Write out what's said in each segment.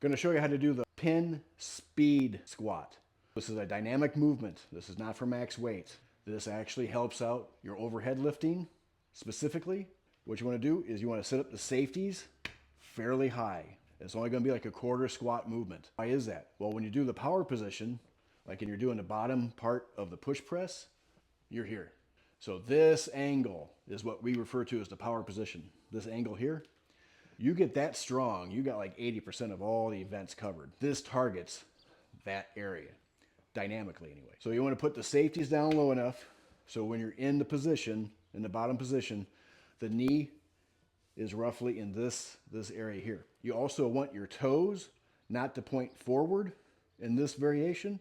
going to show you how to do the pin speed squat. This is a dynamic movement. This is not for max weight. This actually helps out your overhead lifting specifically. What you want to do is you want to set up the safeties fairly high. It's only going to be like a quarter squat movement. Why is that? Well, when you do the power position, like when you're doing the bottom part of the push press, you're here. So this angle is what we refer to as the power position. This angle here, you get that strong, you got like 80% of all the events covered. This targets that area, dynamically anyway. So you want to put the safeties down low enough so when you're in the position, in the bottom position, the knee is roughly in this area here. You also want your toes not to point forward in this variation.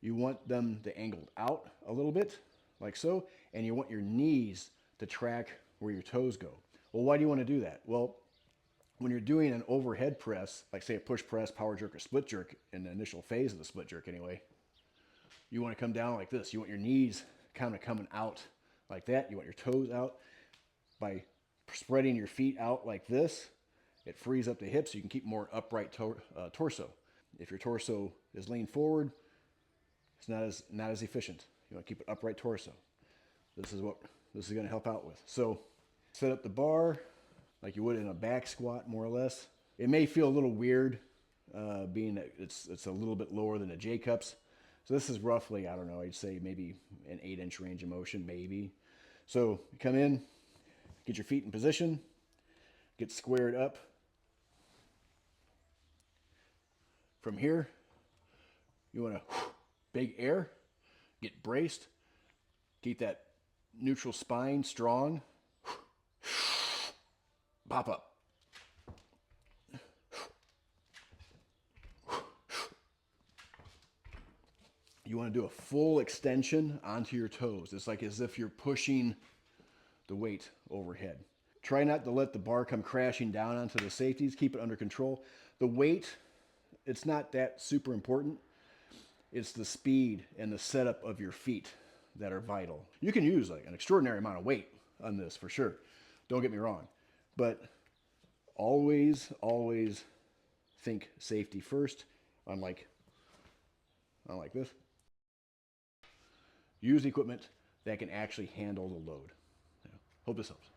You want them to angle out a little bit, like so, and you want your knees to track where your toes go. Well, why do you want to do that? Well, when you're doing an overhead press, like say a push press, power jerk, or split jerk, in the initial phase of the split jerk anyway, you want to come down like this. You want your knees kind of coming out like that. You want your toes out. By spreading your feet out like this, it frees up the hips so you can keep more upright torso. If your torso is leaned forward, it's not as efficient. You want to keep it upright torso. This is what this is going to help out with. So set up the bar like you would in a back squat, more or less. It may feel a little weird, being that it's a little bit lower than the J cups. So this is roughly, I don't know, I'd say maybe an 8-inch range of motion, maybe. So you come in, get your feet in position, get squared up. From here, you want to big air, get braced, keep that neutral spine strong, pop up. You want to do a full extension onto your toes. It's like as if you're pushing the weight overhead. Try not to let the bar come crashing down onto the safeties. Keep it under control. The weight, it's not that super important. It's the speed and the setup of your feet that are vital. You can use like an extraordinary amount of weight on this for sure. Don't get me wrong. But always, always think safety first, unlike this. Use equipment that can actually handle the load. Hope this helps.